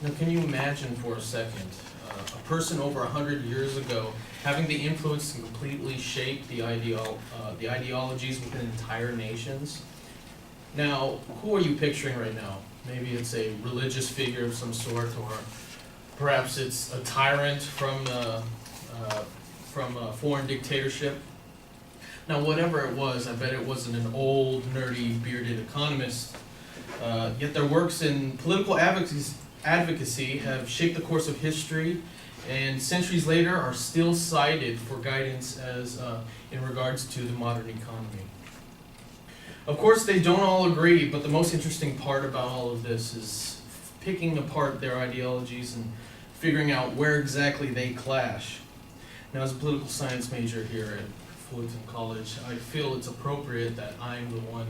Now, can you imagine for a second a person over 100 years ago having the influence to completely shape the ideologies within entire nations? Now, who are you picturing right now? Maybe it's a religious figure of some sort, or perhaps it's a tyrant from a foreign dictatorship. Now, whatever it was, I bet it wasn't an old, nerdy, bearded economist. Yet their works in political advocacy have shaped the course of history, and centuries later are still cited for guidance as in regards to the modern economy. Of course, they don't all agree, but the most interesting part about all of this is picking apart their ideologies and figuring out where exactly they clash. Now, as a political science major here at Fullerton College, I feel it's appropriate that I'm the one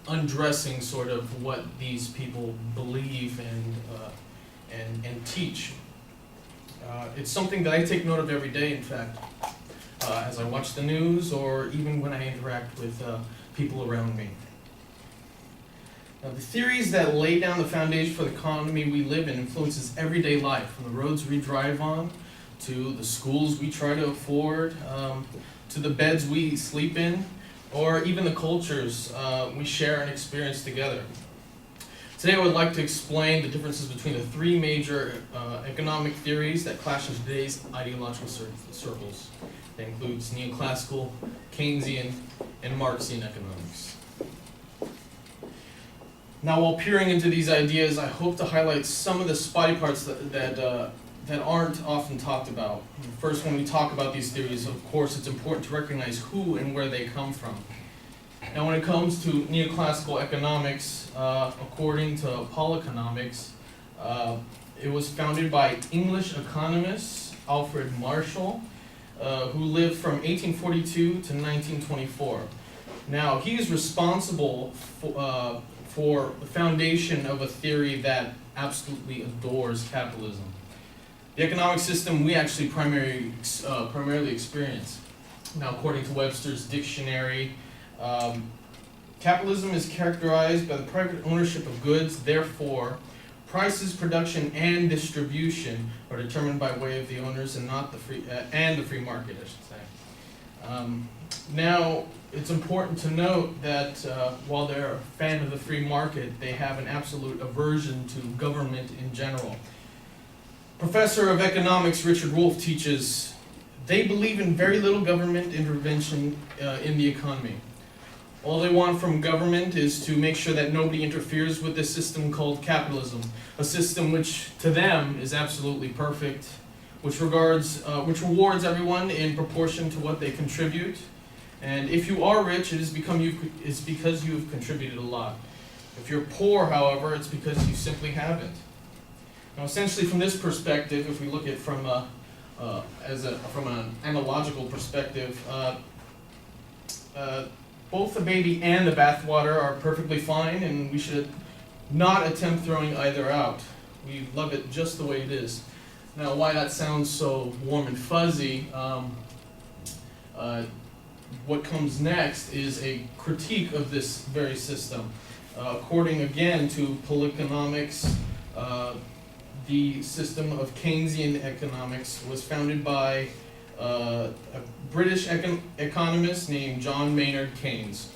undressing sort of what these people believe and teach. It's something that I take note of every day, in fact, as I watch the news or even when I interact with people around me. Now, the theories that lay down the foundation for the economy we live in influences everyday life, from the roads we drive on, to the schools we try to afford, to the beds we sleep in, or even the cultures we share and experience together. Today I would like to explain the differences between the three major economic theories that clash in today's ideological circles. That includes neoclassical, Keynesian, and Marxian economics. Now, while peering into these ideas, I hope to highlight some of the spotty parts that aren't often talked about. First, when we talk about these theories, of course, it's important to recognize who and where they come from. Now, when it comes to neoclassical economics, according to Paul Economics, it was founded by English economist Alfred Marshall, who lived from 1842 to 1924. Now, he is responsible for the foundation of a theory that absolutely adores capitalism, the economic system we actually primarily experience. Now, according to Webster's dictionary, capitalism is characterized by the private ownership of goods. Therefore, prices, production, and distribution are determined by way of the owners and not the free market, I should say. Now, it's important to note that while they're a fan of the free market, they have an absolute aversion to government in general. Professor of economics Richard Wolff teaches they believe in very little government intervention in the economy. All they want from government is to make sure that nobody interferes with this system called capitalism, a system which to them is absolutely perfect, which rewards everyone in proportion to what they contribute. And if you are rich, it's because you've contributed a lot. If you're poor, however, it's because you simply haven't. Now, essentially, from this perspective, if we look at it from an analogical perspective, both the baby and the bathwater are perfectly fine, and we should not attempt throwing either out. We love it just the way it is. Now, why that sounds so warm and fuzzy, what comes next is a critique of this very system. According again to Political Economics, the system of Keynesian economics was founded by a British economist named John Maynard Keynes,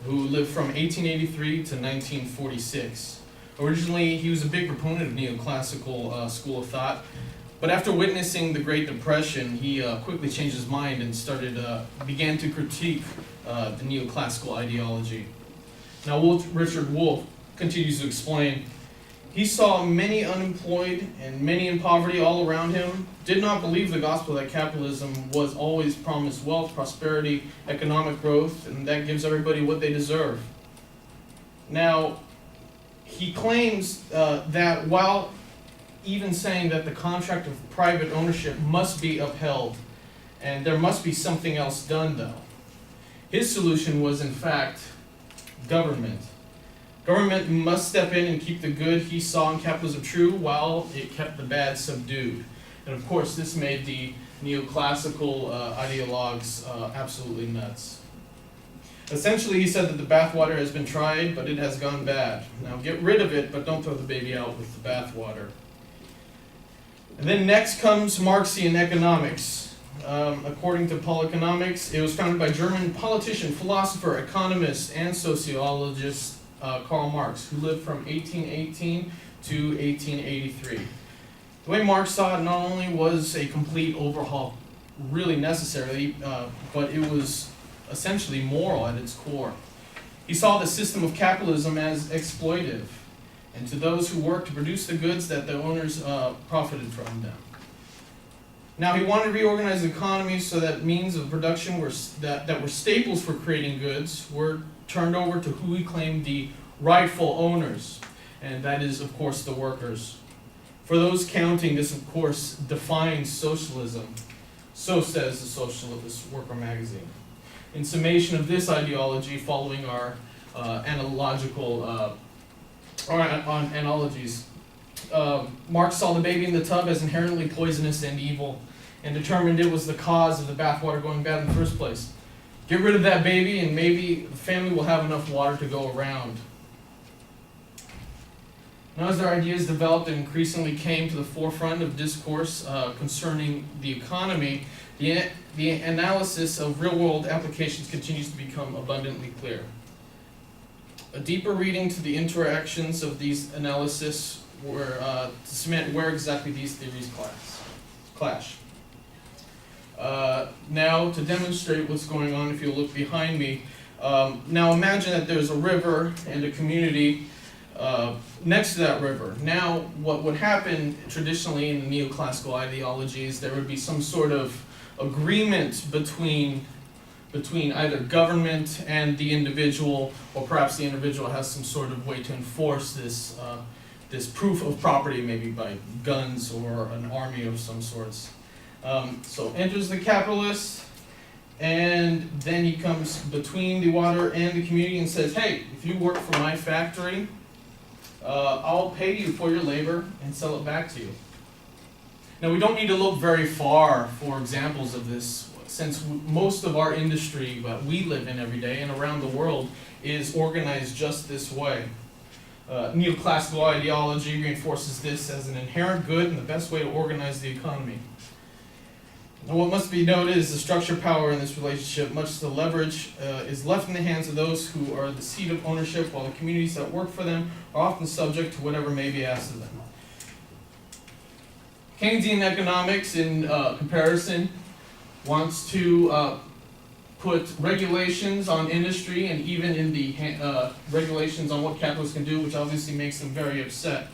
who lived from 1883 to 1946. Originally, he was a big proponent of neoclassical school of thought, but after witnessing the Great Depression, he quickly changed his mind and began to critique the neoclassical ideology. Now, Richard Wolff continues to explain, he saw many unemployed and many in poverty all around him, did not believe the gospel that capitalism was always promised wealth, prosperity, economic growth, and that gives everybody what they deserve. Now, he claims that while even saying that the contract of private ownership must be upheld, and there must be something else done though, his solution was in fact government. Government must step in and keep the good he saw in capitalism true while it kept the bad subdued. And of course, this made the neoclassical ideologues absolutely nuts. Essentially, he said that the bathwater has been tried, but it has gone bad. Now get rid of it, but don't throw the baby out with the bathwater. And then next comes Marxian economics. According to Polyconomics, it was founded by German politician, philosopher, economist, and sociologist Karl Marx, who lived from 1818 to 1883. The way Marx saw it, not only was a complete overhaul really necessary, but it was essentially moral at its core. He saw the system of capitalism as exploitive, and to those who worked to produce the goods that the owners profited from them. Now he wanted to reorganize the economy so that means of production that were staples for creating goods were turned over to who he claimed the rightful owners, and that is, of course, the workers. For those counting, this, of course, defines socialism. So says the Socialist Worker magazine. In summation of this ideology, following our analogies, Marx saw the baby in the tub as inherently poisonous and evil, and determined it was the cause of the bathwater going bad in the first place. Get rid of that baby, and maybe the family will have enough water to go around. Now, as their ideas developed and increasingly came to the forefront of discourse concerning the economy, the analysis of real-world applications continues to become abundantly clear. A deeper reading to the interactions of these analyses were to cement where exactly these theories clash. Now, to demonstrate what's going on, if you look behind me, now imagine that there's a river and a community next to that river. Now, what would happen traditionally in the neoclassical ideologies, there would be some sort of agreement between either government and the individual, or perhaps the individual has some sort of way to enforce this proof of property, maybe by guns or an army of some sorts. So enters the capitalist, and then he comes between the water and the community and says, hey, if you work for my factory, I'll pay you for your labor and sell it back to you. Now, we don't need to look very far for examples of this, since most of our industry that we live in every day and around the world is organized just this way. Neoclassical ideology reinforces this as an inherent good and the best way to organize the economy. Now, what must be noted is the structure power in this relationship. Much of the leverage is left in the hands of those who are the seat of ownership, while the communities that work for them are often subject to whatever may be asked of them. Keynesian economics, in comparison, wants to put regulations on industry and even in the regulations on what capitalists can do, which obviously makes them very upset.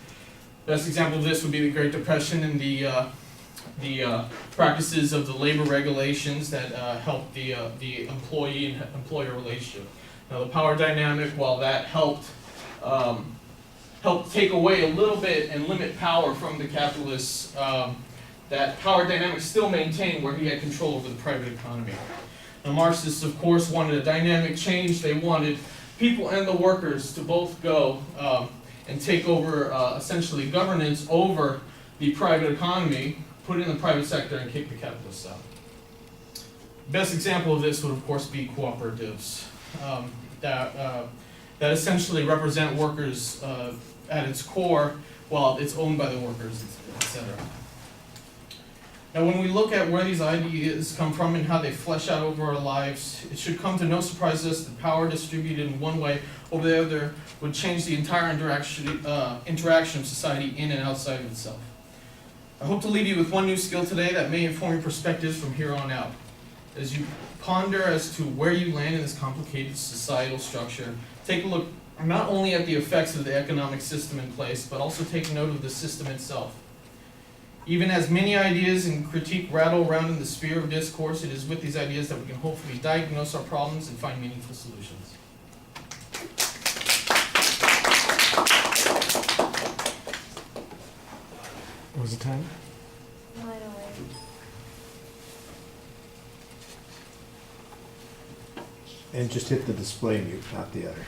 Best example of this would be the Great Depression and the practices of the labor regulations that helped the employee and employer relationship. Now, the power dynamic, while that helped take away a little bit and limit power from the capitalists, that power dynamic still maintained where he had control over the private economy. Now, Marxists, of course, wanted a dynamic change. They wanted people and the workers to both go and take over essentially governance over the private economy, put it in the private sector, and kick the capitalists out. Best example of this would, of course, be cooperatives that essentially represent workers at its core, while it's owned by the workers, etc. Now, when we look at where these ideas come from and how they flesh out over our lives, it should come to no surprise to us that power distributed in one way over the other would change the entire interaction of society in and outside of itself. I hope to leave you with one new skill today that may inform your perspectives from here on out. As you ponder as to where you land in this complicated societal structure, take a look not only at the effects of the economic system in place, but also take note of the system itself. Even as many ideas and critique rattle around in the sphere of discourse, it is with these ideas that we can hopefully diagnose our problems and find meaningful solutions. What was the time? 9:08. And just hit the display mute, not the other.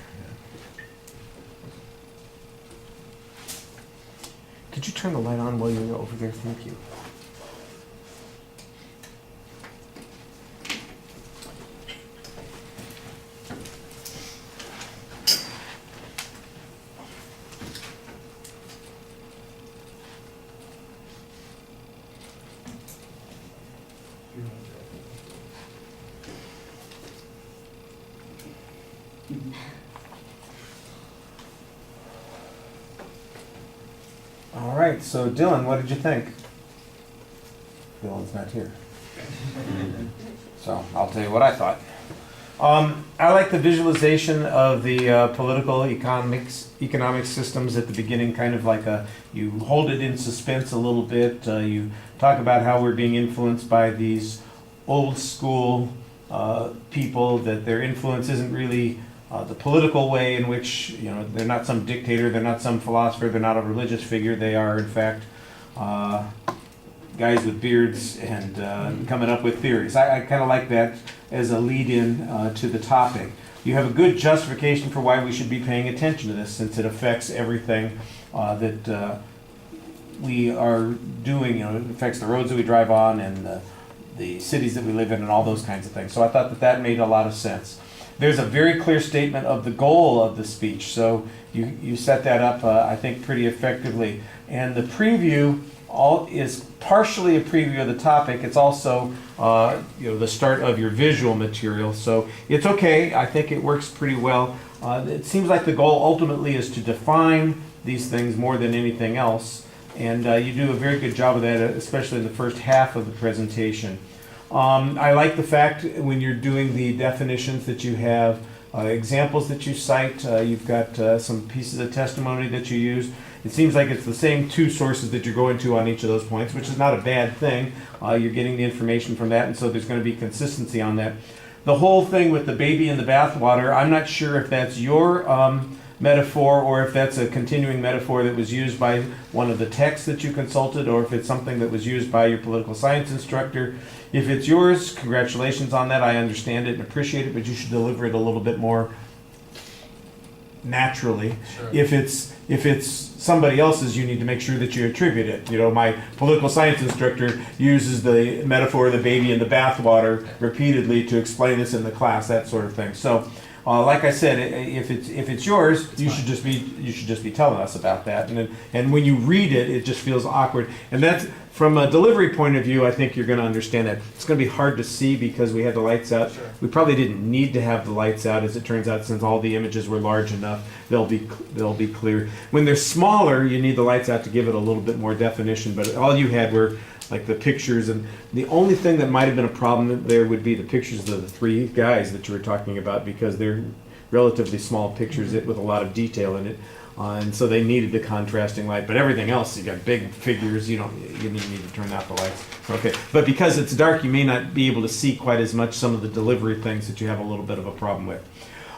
Could you turn the light on while you're over there? Thank you. All right, so Dylan, what did you think? Dylan's not here. So I'll tell you what I thought. I like the visualization of the political economic systems at the beginning, kind of like you hold it in suspense a little bit. You talk about how we're being influenced by these old school people, that their influence isn't really the political way in which, they're not some dictator, they're not some philosopher, they're not a religious figure. They are, in fact, guys with beards and coming up with theories. I kind of like that as a lead-in to the topic. You have a good justification for why we should be paying attention to this, since it affects everything that we are doing. It affects the roads that we drive on and the cities that we live in and all those kinds of things. So I thought that made a lot of sense. There's a very clear statement of the goal of the speech, so you set that up, I think, pretty effectively. And the preview is partially a preview of the topic. It's also the start of your visual material, so it's okay. I think it works pretty well. It seems like the goal ultimately is to define these things more than anything else, and you do a very good job of that, especially in the first half of the presentation. I like the fact when you're doing the definitions that you have examples that you cite. You've got some pieces of testimony that you use. It seems like it's the same two sources that you're going to on each of those points, which is not a bad thing. You're getting the information from that, and so there's going to be consistency on that. The whole thing with the baby in the bathwater, I'm not sure if that's your metaphor or if that's a continuing metaphor that was used by one of the texts that you consulted, or if it's something that was used by your political science instructor. If it's yours, congratulations on that. I understand it and appreciate it, but you should deliver it a little bit more naturally. Sure. If it's somebody else's, you need to make sure that you attribute it. My political science instructor uses the metaphor of the baby in the bathwater repeatedly to explain this in the class, that sort of thing. So, like I said, if it's yours, you should just be telling us about that. And when you read it, it just feels awkward. And that's from a delivery point of view. I think you're going to understand that it's going to be hard to see because we had the lights out. Sure. We probably didn't need to have the lights out, as it turns out, since all the images were large enough. They'll be clear. When they're smaller, you need the lights out to give it a little bit more definition. But all you had were like the pictures, and the only thing that might have been a problem there would be the pictures of the three guys that you were talking about, because they're relatively small pictures with a lot of detail in it, and so they needed the contrasting light. But everything else, you got big figures, you need to turn out the lights. Okay, but because it's dark, you may not be able to see quite as much some of the delivery things that you have a little bit of a problem with.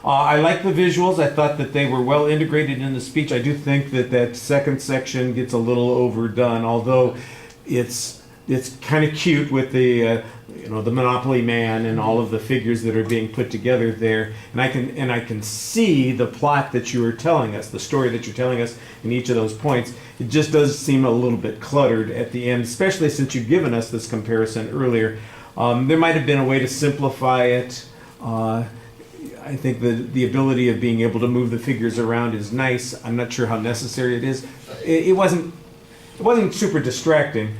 I like the visuals. I thought that they were well integrated in the speech. I do think that second section gets a little overdone, although it's kind of cute with the the Monopoly Man and all of the figures that are being put together there, and I can see the plot that you were telling us, the story that you're telling us in each of those points. It just does seem a little bit cluttered at the end, especially since you've given us this comparison earlier. There might have been a way to simplify it. I think the ability of being able to move the figures around is nice. I'm not sure how necessary it is. It wasn't super distracting.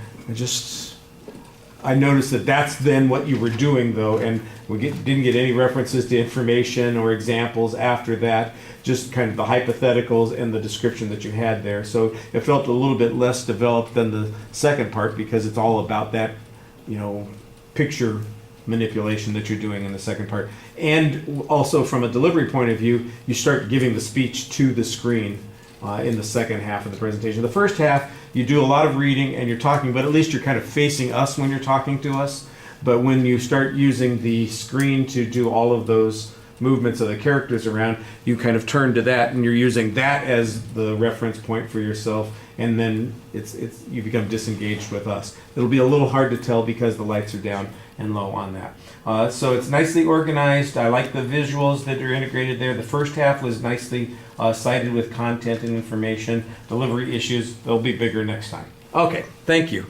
I noticed that's then what you were doing, though, and we didn't get any references to information or examples after that, just kind of the hypotheticals and the description that you had there. So it felt a little bit less developed than the second part, because it's all about that, picture manipulation that you're doing in the second part. And also from a delivery point of view, you start giving the speech to the screen in the second half of the presentation. The first half, you do a lot of reading and you're talking, but at least you're kind of facing us when you're talking to us. But when you start using the screen to do all of those movements of the characters around, you kind of turn to that and you're using that as the reference point for yourself, and then you become disengaged with us. It'll be a little hard to tell because the lights are down and low on that. So it's nicely organized. I like the visuals that are integrated there. The first half was nicely cited with content and information. Delivery issues, they'll be bigger next time. Okay, thank you.